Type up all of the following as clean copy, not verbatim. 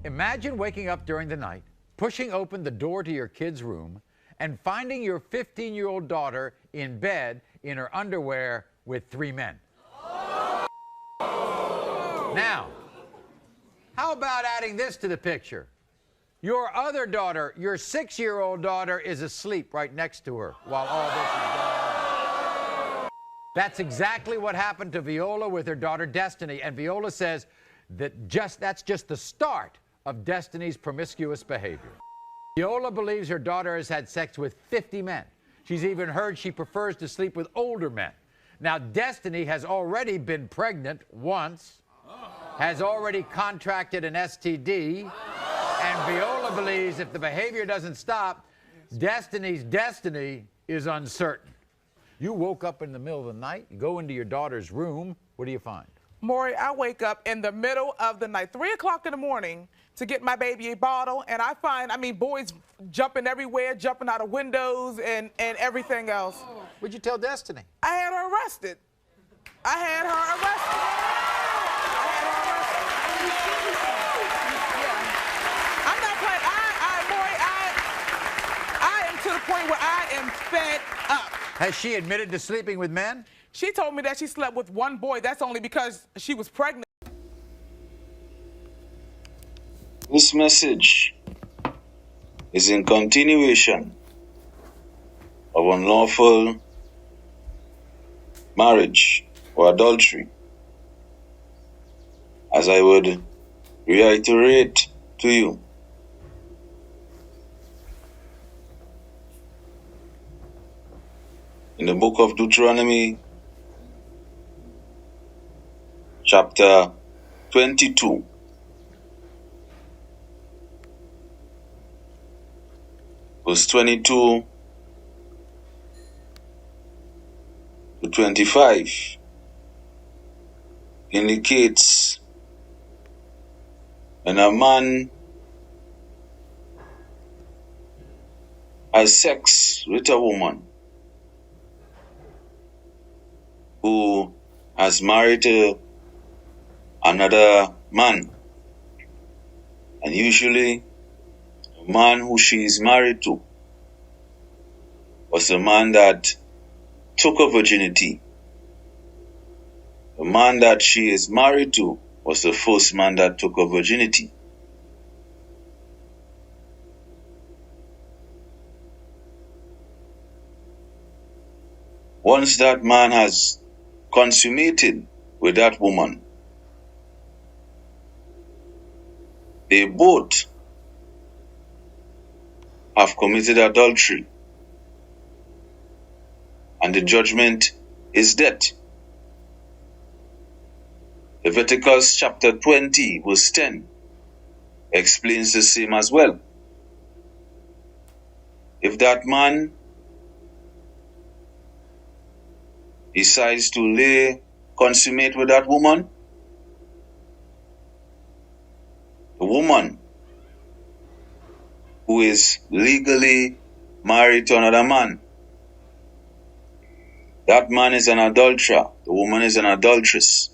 Imagine waking up during the night, pushing open the door to your kid's room, and finding your 15-year-old daughter in bed in her underwear with 3 men. Now, how about adding this to the picture? Your other daughter, your 6-year-old daughter, is asleep right next to her while all this is going on. That's exactly what happened to Viola with her daughter Destiny, and Viola says that that's just the start of Destiny's promiscuous behavior. Viola believes her daughter has had sex with 50 men. She's even heard she prefers to sleep with older men. Now, Destiny has already been pregnant once, has already contracted an STD, and Viola believes if the behavior doesn't stop, Destiny's destiny is uncertain. You woke up in the middle of the night, you go into your daughter's room, what do you find? Maury, I wake up in the middle of the night, 3 o'clock in the morning, to get my baby a bottle, and I find, boys jumping everywhere, jumping out of windows and everything else. What'd you tell Destiny? I had her arrested. I had her arrested. I'm not playing. Maury, I am to the point where I am fed up. Has she admitted to sleeping with men? She told me that she slept with one boy. That's only because she was pregnant. This message is in continuation of unlawful marriage or adultery. As I would reiterate to you, in the book of Deuteronomy, chapter 22, verse 22 to 25 indicates when a man has sex with a woman who has married another man, and usually the man who she is married to was the man that took her virginity. The man that she is married to was the first man that took her virginity. Once that man has consummated with that woman, they both have committed adultery, and the judgment is death. Leviticus chapter 20 verse 10 explains the same as well. If that man decides to consummate with that woman, the woman who is legally married to another man, that man is an adulterer, the woman is an adulteress,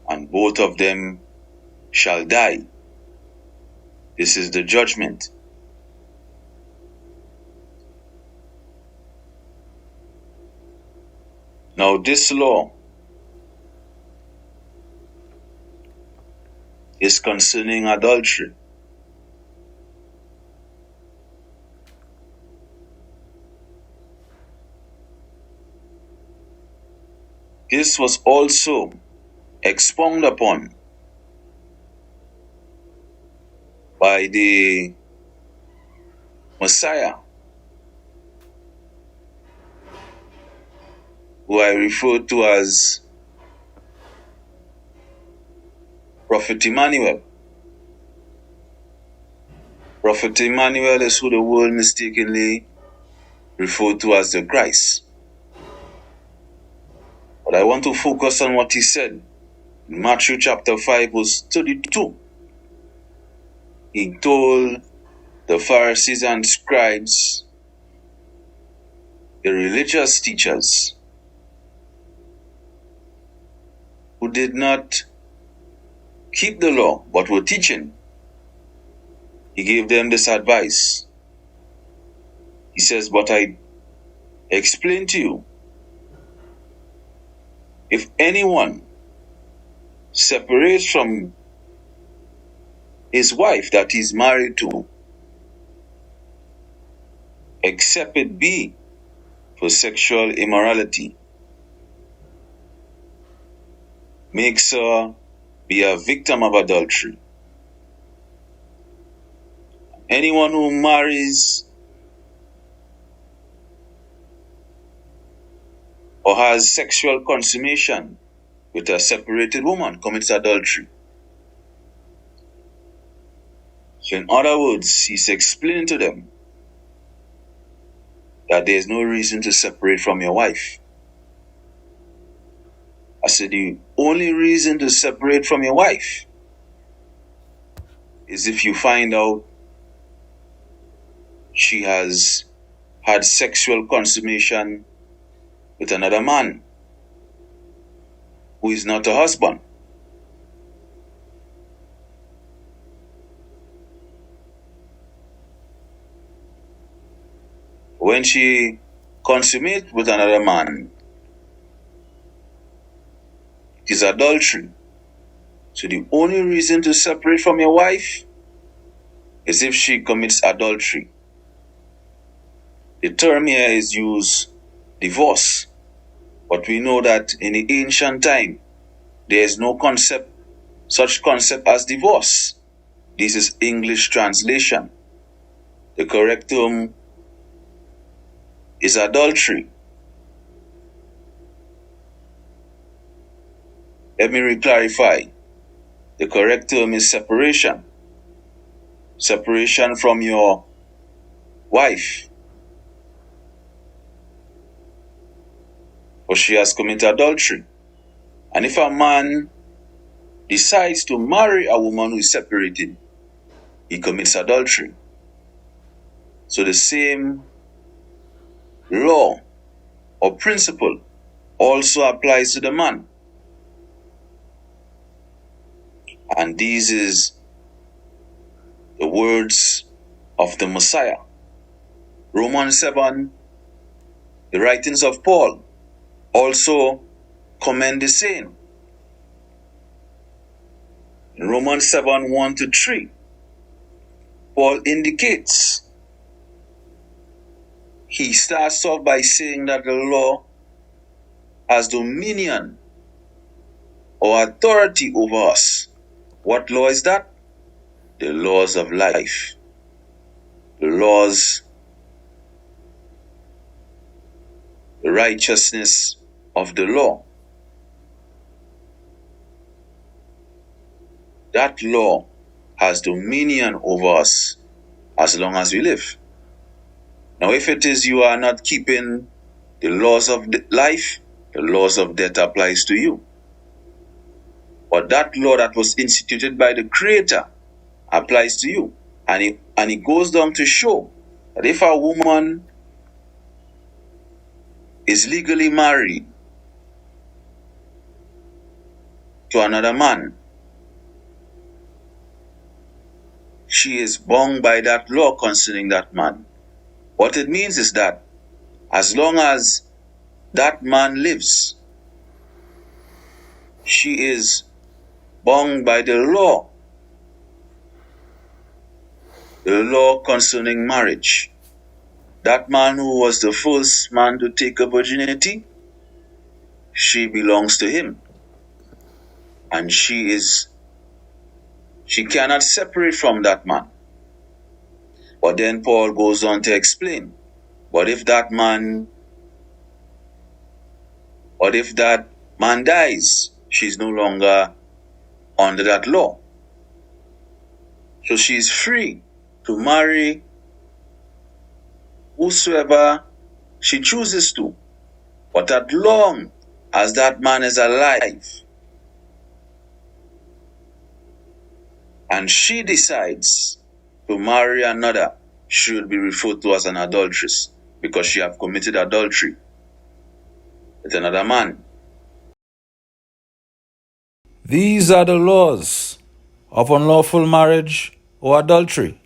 and both of them shall die. This is the judgment. Now, this law is concerning adultery. This was also expounded upon by the Messiah, who I refer to as Prophet Emmanuel. Prophet Emmanuel is who the world mistakenly referred to as the Christ. But I want to focus on what he said in Matthew chapter 5 verse 32. He told the Pharisees and scribes, the religious teachers, who did not keep the law but were teaching, he gave them this advice. He says, but I explain to you, if anyone separates from his wife that he's married to, except it be for sexual immorality, makes her be a victim of adultery. Anyone who marries or has sexual consummation with a separated woman commits adultery. So in other words, he's explaining to them that there is no reason to separate from your wife. I said the only reason to separate from your wife is if you find out she has had sexual consummation with another man who is not a husband. When she consummates with another man, it is adultery. So the only reason to separate from your wife is if she commits adultery. The term here is used divorce, but we know that in the ancient time, there is no such concept as divorce. This is English translation. The correct term is adultery. Let me re-clarify. The correct term is separation. Separation from your wife, for she has committed adultery. And if a man decides to marry a woman who is separated, he commits adultery. So the same law or principle also applies to the man. And these is the words of the Messiah. Romans 7, the writings of Paul also commend the same. In Romans 7, 1-3, Paul indicates, he starts off by saying that the law has dominion or authority over us. What law is that? The laws of life. The laws, the righteousness of the law. That law has dominion over us as long as we live. Now, if it is you are not keeping the laws of life, the laws of death applies to you. But that law that was instituted by the Creator applies to you. And it goes down to show that if a woman is legally married to another man, she is bound by that law concerning that man. What it means is that as long as that man lives, she is bound by the law concerning marriage. That man who was the first man to take a virginity, she belongs to him. And she cannot separate from that man. But then Paul goes on to explain, what if that man dies? She's no longer under that law. So she's free to marry whosoever she chooses to. But as long as that man is alive and she decides to marry another, she will be referred to as an adulteress because she have committed adultery with another man. These are the laws of unlawful marriage or adultery.